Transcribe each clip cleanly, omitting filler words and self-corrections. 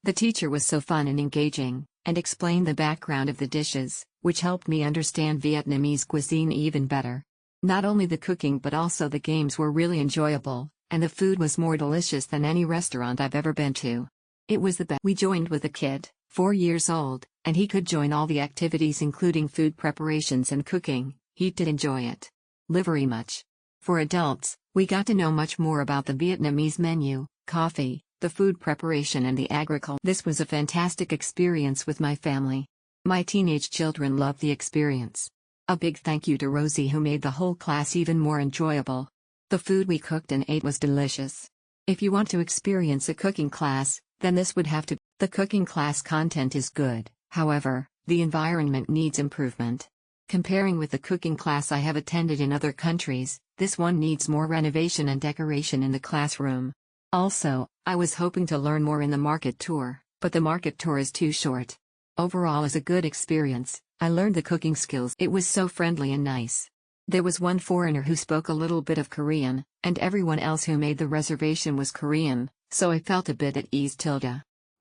The teacher was so fun and engaging, and explained the background of the dishes, which helped me understand Vietnamese cuisine even better. Not only the cooking but also the games were really enjoyable, and the food was more delicious than any restaurant I've ever been to. It was the best. We joined with a kid, 4 years old, and he could join all the activities including food preparations and cooking. He did enjoy it very much. For adults, we got to know much more about the Vietnamese menu, coffee, the food preparation and the agriculture. This was a fantastic experience with my family. My teenage children loved the experience. A big thank you to Rosie who made the whole class even more enjoyable. The food we cooked and ate was delicious. If you want to experience a cooking class, then this would have to. The cooking class content is good, however, the environment needs improvement. Comparing with the cooking class I have attended in other countries, this one needs more renovation and decoration in the classroom. Also, I was hoping to learn more in the market tour, but the market tour is too short. Overall is a good experience. I learned the cooking skills. It was so friendly and nice. There was one foreigner who spoke a little bit of Korean, and everyone else who made the reservation was Korean, so I felt a bit at ease.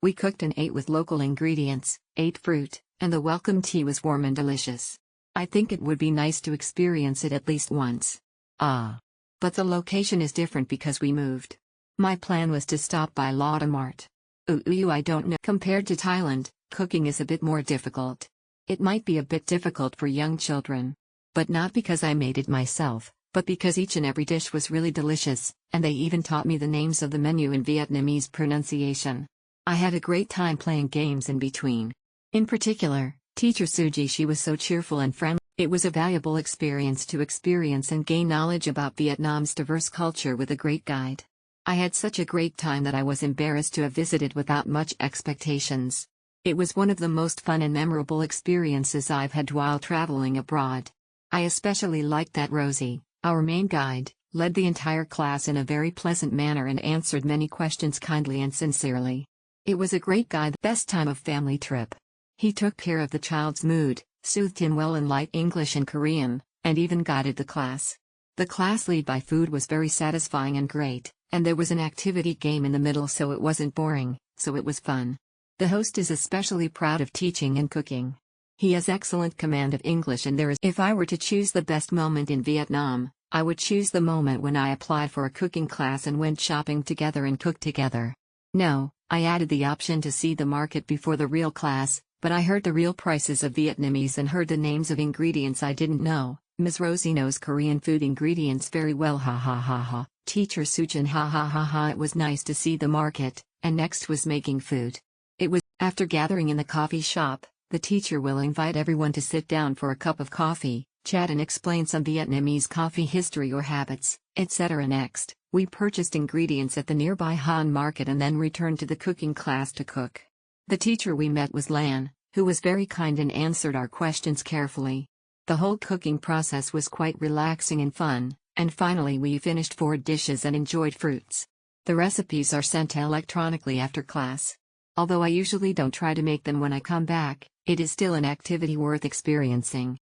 We cooked and ate with local ingredients, ate fruit, and the welcome tea was warm and delicious. I think it would be nice to experience it at least once. But the location is different because we moved. My plan was to stop by Lotte Mart. I don't know. Compared to Thailand, cooking is a bit more difficult. It might be a bit difficult for young children. But not because I made it myself, but because each and every dish was really delicious, and they even taught me the names of the menu in Vietnamese pronunciation. I had a great time playing games in between. In particular, Teacher Suji, she was so cheerful and friendly. It was a valuable experience to experience and gain knowledge about Vietnam's diverse culture with a great guide. I had such a great time that I was embarrassed to have visited without much expectations. It was one of the most fun and memorable experiences I've had while traveling abroad. I especially liked that Rosie, our main guide, led the entire class in a very pleasant manner and answered many questions kindly and sincerely. It was a great guide. Best time of family trip. He took care of the child's mood, soothed him well in light English and Korean, and even guided the class. The class lead by food was very satisfying and great, and there was an activity game in the middle so it wasn't boring, so it was fun. The host is especially proud of teaching and cooking. He has excellent command of English and there is. If I were to choose the best moment in Vietnam, I would choose the moment when I applied for a cooking class and went shopping together and cooked together. No, I added the option to see the market before the real class, but I heard the real prices of Vietnamese and heard the names of ingredients I didn't know. Ms. Rosie knows Korean food ingredients very well. Ha ha ha ha. Teacher Sujin, ha ha ha ha. It was nice to see the market, and next was making food. It was. After gathering in the coffee shop, the teacher will invite everyone to sit down for a cup of coffee, chat and explain some Vietnamese coffee history or habits, etc. Next, we purchased ingredients at the nearby Han market and then returned to the cooking class to cook. The teacher we met was Lan, who was very kind and answered our questions carefully. The whole cooking process was quite relaxing and fun, and finally we finished 4 dishes and enjoyed fruits. The recipes are sent electronically after class. Although I usually don't try to make them when I come back, it is still an activity worth experiencing.